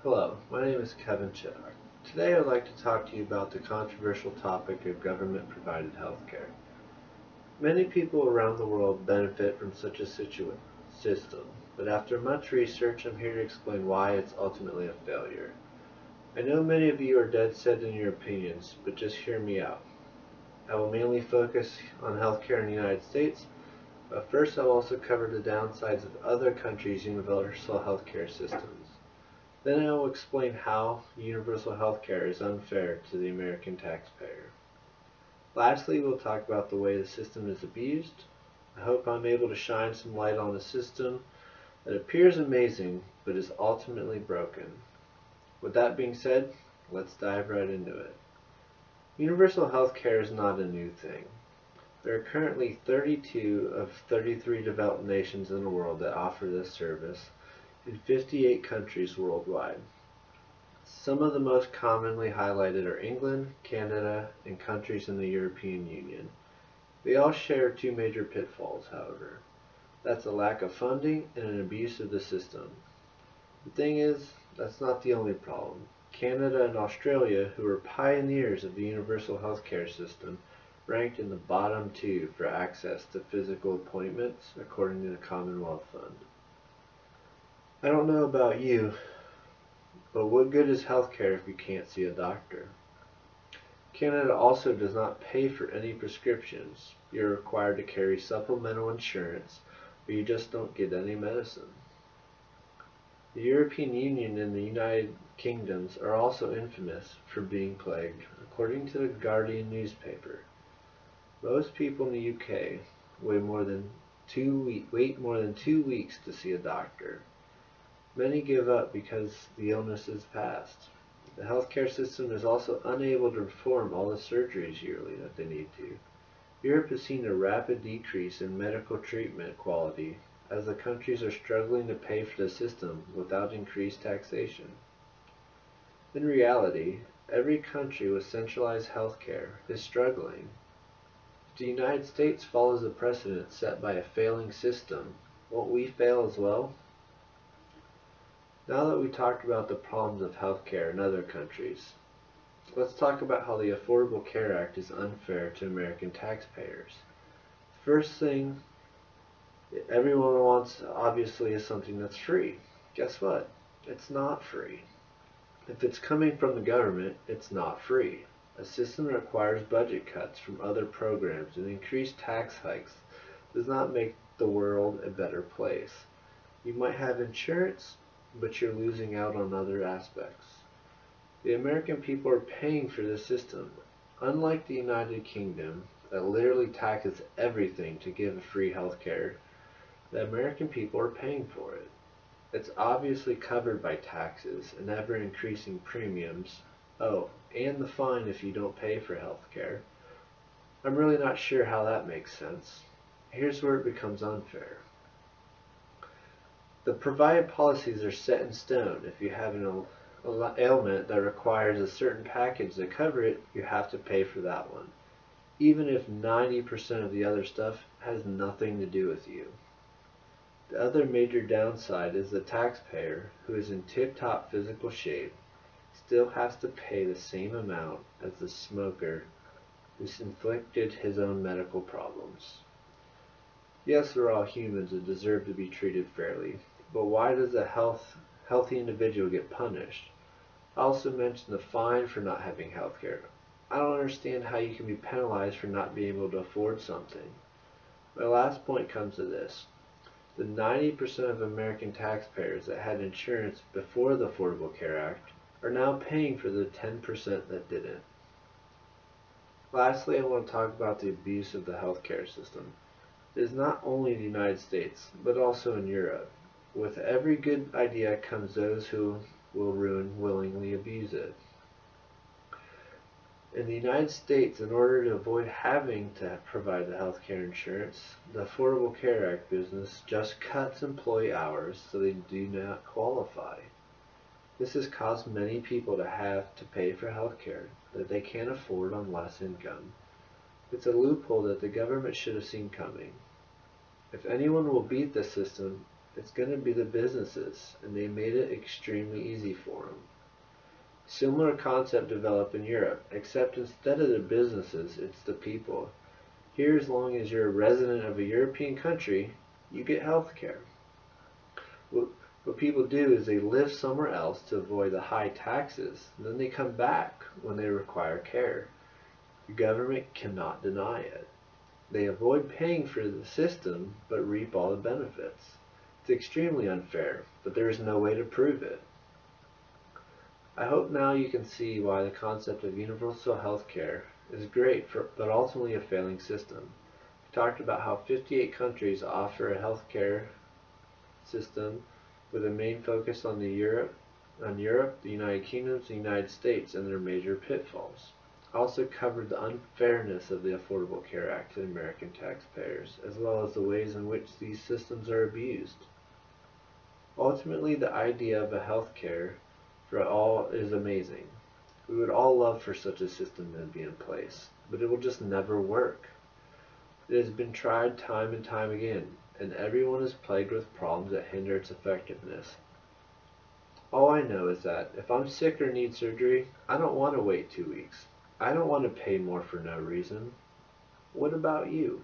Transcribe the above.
Hello, my name is Kevin Chiddock. Today I'd like to talk to you about the controversial topic of government-provided healthcare. Many people around the world benefit from such a system, but after much research I'm here to explain why it's ultimately a failure. I know many of you are dead set in your opinions, but just hear me out. I will mainly focus on healthcare in the United States, but first I'll also cover the downsides of other countries' universal healthcare systems. Then I will explain how universal health care is unfair to the American taxpayer. Lastly, we'll talk about the way the system is abused. I hope I'm able to shine some light on a system that appears amazing but is ultimately broken. With that being said, let's dive right into it. Universal health care is not a new thing. There are currently 32 of 33 developed nations in the world that offer this service in 58 countries worldwide. Some of the most commonly highlighted are England, Canada, and countries in the European Union. They all share two major pitfalls, however. That's a lack of funding and an abuse of the system. The thing is, that's not the only problem. Canada and Australia, who are pioneers of the universal healthcare system, ranked in the bottom two for access to physical appointments, according to the Commonwealth Fund. I don't know about you, but what good is healthcare if you can't see a doctor? Canada also does not pay for any prescriptions. You're required to carry supplemental insurance, but you just don't get any medicine. The European Union and the United Kingdoms are also infamous for being plagued, according to the Guardian newspaper. Most people in the UK wait more than 2 weeks to see a doctor. Many give up because the illness is past. The healthcare system is also unable to perform all the surgeries yearly that they need to. Europe has seen a rapid decrease in medical treatment quality as the countries are struggling to pay for the system without increased taxation. In reality, every country with centralized healthcare is struggling. If the United States follows the precedent set by a failing system, won't we fail as well? Now that we talked about the problems of healthcare in other countries, let's talk about how the Affordable Care Act is unfair to American taxpayers. First thing everyone wants, obviously, is something that's free. Guess what? It's not free. If it's coming from the government, it's not free. A system that requires budget cuts from other programs and increased tax hikes does not make the world a better place. You might have insurance, but you're losing out on other aspects. The American people are paying for this system. Unlike the United Kingdom, that literally taxes everything to give free health care, the American people are paying for it. It's obviously covered by taxes and ever-increasing premiums. Oh, and the fine if you don't pay for health care. I'm really not sure how that makes sense. Here's where it becomes unfair. The provided policies are set in stone. If you have an ailment that requires a certain package to cover it, you have to pay for that one, even if 90% of the other stuff has nothing to do with you. The other major downside is the taxpayer, who is in tip-top physical shape, still has to pay the same amount as the smoker who's inflicted his own medical problems. Yes, we're all humans and deserve to be treated fairly, but why does a healthy individual get punished? I also mentioned the fine for not having health care. I don't understand how you can be penalized for not being able to afford something. My last point comes to this. The 90% of American taxpayers that had insurance before the Affordable Care Act are now paying for the 10% that didn't. Lastly, I want to talk about the abuse of the healthcare system. It is not only in the United States, but also in Europe. With every good idea comes those who will willingly abuse it. In the United States, in order to avoid having to provide the health care insurance, the Affordable Care Act business just cuts employee hours so they do not qualify. This has caused many people to have to pay for health care that they can't afford on less income. It's a loophole that the government should have seen coming. If anyone will beat the system, It's going to be the businesses, and they made it extremely easy for them. Similar concept developed in Europe, except instead of the businesses, it's the people. Here, as long as you're a resident of a European country, you get health care. What people do is they live somewhere else to avoid the high taxes, and then they come back when they require care. The government cannot deny it. They avoid paying for the system, but reap all the benefits. It's extremely unfair, but there is no way to prove it. I hope now you can see why the concept of universal health care is great, but ultimately a failing system. We talked about how 58 countries offer a health care system with a main focus on Europe, the United Kingdom, the United States, and their major pitfalls. I also covered the unfairness of the Affordable Care Act to American taxpayers, as well as the ways in which these systems are abused. Ultimately, the idea of a health care for all is amazing. We would all love for such a system to be in place, but it will just never work. It has been tried time and time again, and everyone is plagued with problems that hinder its effectiveness. All I know is that if I'm sick or need surgery, I don't want to wait 2 weeks. I don't want to pay more for no reason. What about you?